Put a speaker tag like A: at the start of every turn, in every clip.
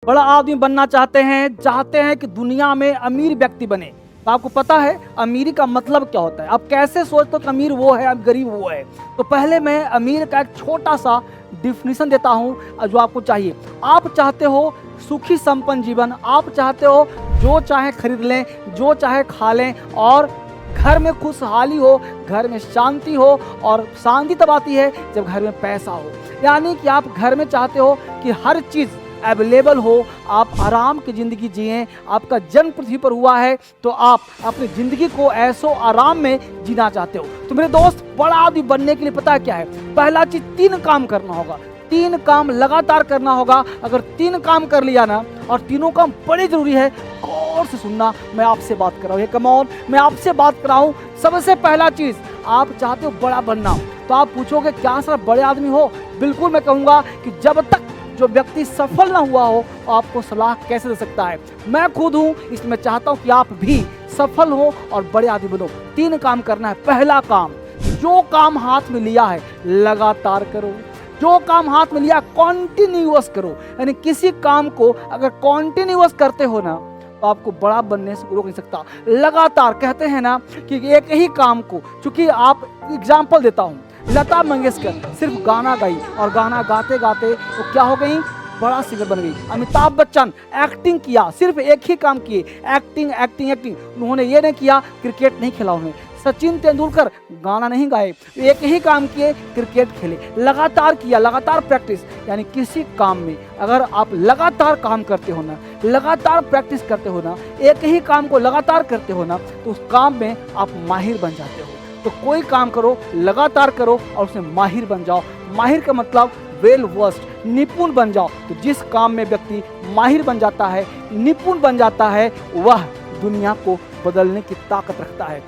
A: बड़ा आदमी बनना चाहते हैं कि दुनिया में अमीर व्यक्ति बने। तो आपको पता है अमीरी का मतलब क्या होता है? आप कैसे सोचते हो कि अमीर वो है, अब गरीब वो है? तो पहले मैं अमीर का एक छोटा सा डिफिनीशन देता हूँ जो आपको चाहिए। आप चाहते हो सुखी संपन्न जीवन, आप चाहते हो जो चाहे खरीद लें, जो चाहे खा लें और घर में खुशहाली हो, घर में शांति हो। और शांति तब आती है जब घर में पैसा हो। यानी कि आप घर में चाहते हो कि हर चीज़ अवेलेबल हो, आप आराम की ज़िंदगी जिएं। आपका जन्म पृथ्वी पर हुआ है तो आप अपनी ज़िंदगी को ऐसो आराम में जीना चाहते हो। तो मेरे दोस्त, बड़ा आदमी बनने के लिए पता है क्या है? पहला चीज़ 3 काम करना होगा। 3 काम लगातार करना होगा। अगर 3 काम कर लिया ना, और तीनों काम बड़े ज़रूरी है, गौर से सुनना, मैं आपसे बात कर रहा हूँ, कम ऑन, मैं आपसे बात कर रहा हूँ। सबसे पहला चीज़, आप चाहते हो बड़ा बनना। तो आप पूछोगे क्या सर बड़े आदमी हो? बिल्कुल, मैं कहूँगा कि जब तक जो व्यक्ति सफल ना हुआ हो आपको सलाह कैसे दे सकता है। मैं खुद हूँ, इसलिए मैं चाहता हूँ कि आप भी सफल हो और बड़े आदमी बनो। 3 काम करना है। पहला काम, जो काम हाथ में लिया है लगातार करो। जो काम हाथ में लिया कॉन्टिन्यूअस करो। यानी किसी काम को अगर कॉन्टिन्यूअस करते हो ना तो आपको बड़ा बनने से रोक नहीं सकता। लगातार कहते हैं ना कि एक ही काम को, चूंकि आप एग्जाम्पल देता हूँ, लता मंगेशकर सिर्फ गाना गाई और गाना गाते गाते वो क्या हो गई? बड़ा सिंगर बन गई। अमिताभ बच्चन एक्टिंग किया, सिर्फ एक ही काम किए, एक्टिंग एक्टिंग एक्टिंग। उन्होंने ये नहीं किया, क्रिकेट नहीं खेला उन्होंने। सचिन तेंदुलकर गाना नहीं गाए, एक ही काम किए, क्रिकेट खेले। लगातार किया, लगातार प्रैक्टिस। यानी किसी काम में अगर आप लगातार काम करते हो ना, लगातार प्रैक्टिस करते हो ना, एक ही काम को लगातार करते हो ना, तो उस काम में आप माहिर बन जाते हो। तो कोई काम करो, लगातार करो और उसमें माहिर बन जाओ। माहिर का मतलब वेल वर्स्ड, निपुण बन जाओ। तो जिस काम में व्यक्ति माहिर बन जाता है, निपुण बन जाता है, वह दुनिया को बदलने की ताकत रखता है।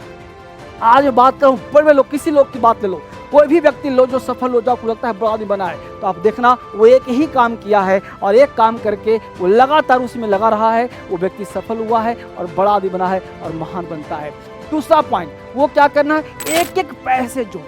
A: आज बात करूं बड़े लोग, किसी लोग की बात ले लो, कोई भी व्यक्ति लो जो सफल हो जाओ, आपको लगता है बड़ा आदमी बना है, तो आप देखना वो एक ही काम किया है और एक काम करके वो लगातार उसमें लगा रहा है, वो व्यक्ति सफल हुआ है और बड़ा आदमी बना है और महान बनता है। दूसरा पॉइंट, वो क्या करना है? एक एक पैसे जोड़ो।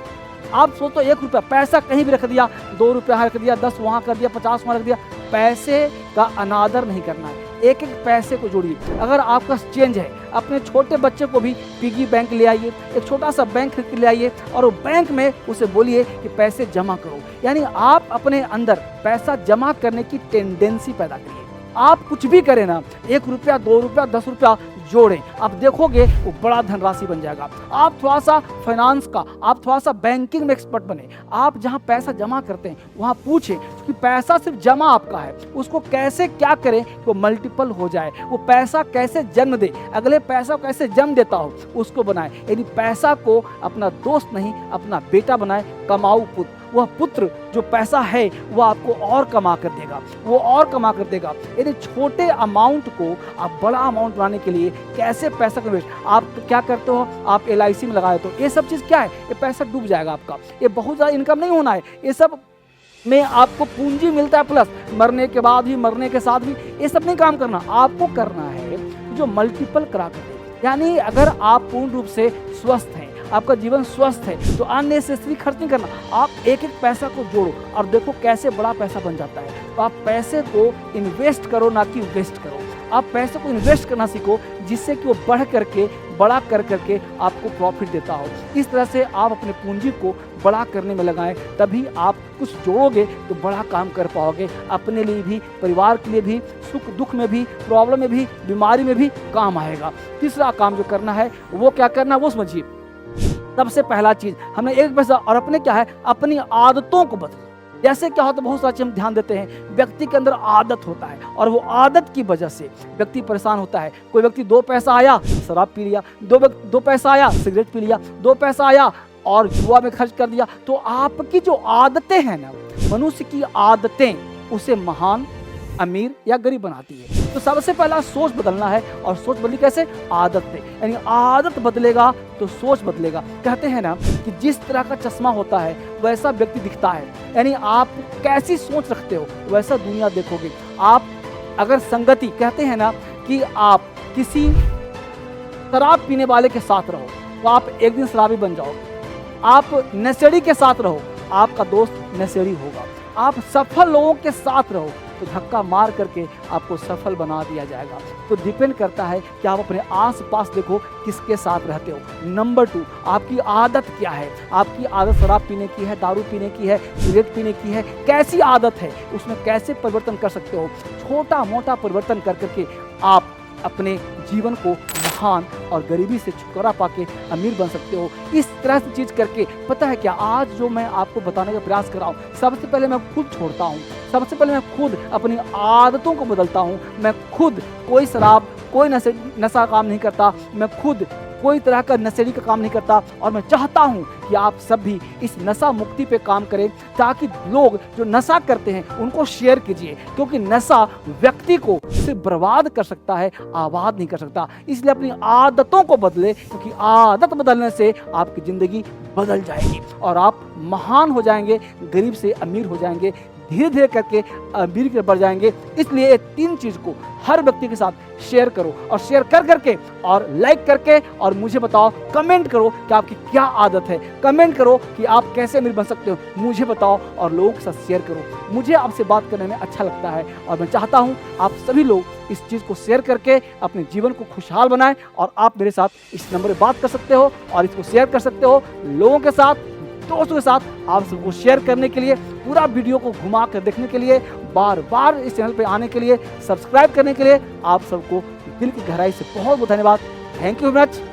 A: आप सोचो 1 रुपया पैसा कहीं भी रख दिया, 2 रुपया रख दिया, 10 वहाँ कर दिया, 50 वहाँ रख दिया, पैसे का अनादर नहीं करना है। एक एक पैसे को जोड़िए। अगर आपका चेंज है, अपने छोटे बच्चे को भी पिगी बैंक ले आइए, एक छोटा सा बैंक खरीद के ले आइए और वो बैंक में उसे बोलिए कि पैसे जमा करो। यानी आप अपने अंदर पैसा जमा करने की टेंडेंसी पैदा करिए। आप कुछ भी करें ना, 1 रुपया, 2 रुपया, 10 रुपया जोड़ें, आप देखोगे वो बड़ा धनराशि बन जाएगा। आप थोड़ा सा फाइनेंस का, आप थोड़ा सा बैंकिंग में एक्सपर्ट बने। आप जहाँ पैसा जमा करते हैं वहाँ पूछें कि पैसा सिर्फ जमा आपका है, उसको कैसे क्या करें वो मल्टीपल हो जाए, वो पैसा कैसे जन्म दे, अगले पैसा को कैसे जन्म देता हो उसको बनाए। यानी पैसा को अपना दोस्त नहीं, अपना बेटा बनाए। कमाऊ पुत्र, वह पुत्र जो पैसा है वह आपको और कमा कर देगा, वो और कमा कर देगा। यानी छोटे अमाउंट को आप बड़ा अमाउंट बनाने के लिए कैसे पैसा कन्वेस्ट, आप क्या करते हो? आप LIC में लगा देते हो। ये सब चीज़ क्या है? ये पैसा डूब जाएगा आपका। ये बहुत ज़्यादा इनकम नहीं होना है। ये सब में आपको पूंजी मिलता है प्लस, मरने के बाद भी, मरने के साथ भी। ये सब नहीं काम करना, आपको करना है जो मल्टीपल करा कर दे। यानी अगर आप पूर्ण रूप से स्वस्थ हैं, आपका जीवन स्वस्थ है, तो अननेसेसरी खर्च नहीं करना। आप एक एक पैसा को जोड़ो और देखो कैसे बड़ा पैसा बन जाता है। तो आप पैसे को इन्वेस्ट करो, ना कि वेस्ट करो। आप पैसे को इन्वेस्ट करना सीखो जिससे कि वो बढ़ करके, बड़ा कर करके आपको प्रॉफिट देता हो। इस तरह से आप अपने पूंजी को बड़ा करने में लगाएं, तभी आप कुछ जोड़ोगे तो बड़ा काम कर पाओगे। अपने लिए भी, परिवार के लिए भी, सुख दुख में भी, प्रॉब्लम में भी, बीमारी में भी काम आएगा। तीसरा काम जो करना है वो क्या करना है वो समझिए। सबसे पहला चीज हमने एक पैसा, और अपने क्या है, अपनी आदतों को बदलो। जैसे क्या होता है, बहुत सारी चीज हम ध्यान देते हैं, व्यक्ति के अंदर आदत होता है और वो आदत की वजह से व्यक्ति परेशान होता है। कोई व्यक्ति 2 पैसा आया शराब पी लिया, 2 पैसा आया सिगरेट पी लिया, 2 पैसा आया और जुआ में खर्च कर दिया। तो आपकी जो आदतें हैं ना, मनुष्य की आदतें उसे महान, अमीर या गरीब बनाती है। तो सबसे पहला सोच बदलना है, और सोच बदली कैसे? आदत से। यानी आदत बदलेगा तो सोच बदलेगा। कहते हैं ना कि जिस तरह का चश्मा होता है वैसा व्यक्ति दिखता है। यानी आप कैसी सोच रखते हो वैसा दुनिया देखोगे। आप अगर संगति, कहते हैं ना कि आप किसी शराब पीने वाले के साथ रहो तो आप एक दिन शराबी बन जाओगे। आप नशेड़ी के साथ रहो, आपका दोस्त नशेड़ी होगा। आप सफल लोगों के साथ रहो तो धक्का मार करके आपको सफल बना दिया जाएगा। तो डिपेंड करता है कि आप अपने आस-पास देखो किसके साथ रहते हो। नंबर 2, आपकी आदत क्या है? आपकी आदत शराब पीने की है, दारू पीने की है, सिगरेट पीने की है, कैसी आदत है? उसमें कैसे परिवर्तन कर सकते हो? छोटा-मोटा परिवर्तन कर के आप अपने जीवन को महान और गरीबी से छुटकारा पाके अमीर बन सकते हो। इस तरह से चीज़ करके पता है क्या, आज जो मैं आपको बताने का प्रयास कर रहा हूँ, सबसे पहले मैं खुद छोड़ता हूँ, सबसे पहले मैं खुद अपनी आदतों को बदलता हूँ। मैं खुद कोई शराब, कोई नशा काम नहीं करता, मैं खुद कोई तरह का नशेड़ी का काम नहीं करता, और मैं चाहता हूँ कि आप सब भी इस नशा मुक्ति पे काम करें, ताकि लोग जो नशा करते हैं उनको शेयर कीजिए, क्योंकि नशा व्यक्ति को सिर्फ बर्बाद कर सकता है, आबाद नहीं कर सकता। इसलिए अपनी आदतों को बदले, क्योंकि आदत बदलने से आपकी ज़िंदगी बदल जाएगी और आप महान हो जाएंगे, गरीब से अमीर हो जाएंगे, धीरे धीरे करके अमीर की तरफ बढ़ जाएंगे। इसलिए ये 3 चीज़ को हर व्यक्ति के साथ शेयर करो, और शेयर कर करके और लाइक करके और मुझे बताओ, कमेंट करो कि आपकी क्या आदत है, कमेंट करो कि आप कैसे अमीर बन सकते हो, मुझे बताओ और लोगों के साथ शेयर करो। मुझे आपसे बात करने में अच्छा लगता है और मैं चाहता हूँ आप सभी लोग इस चीज़ को शेयर करके अपने जीवन को खुशहाल बनाएं। और आप मेरे साथ इस नंबर पर बात कर सकते हो और इसको शेयर कर सकते हो लोगों के साथ, दोस्तों के साथ। आप सबको शेयर करने के लिए, पूरा वीडियो को घुमा कर देखने के लिए, बार बार इस चैनल पे आने के लिए, सब्सक्राइब करने के लिए आप सबको दिल की गहराई से बहुत बहुत धन्यवाद। Thank you very much.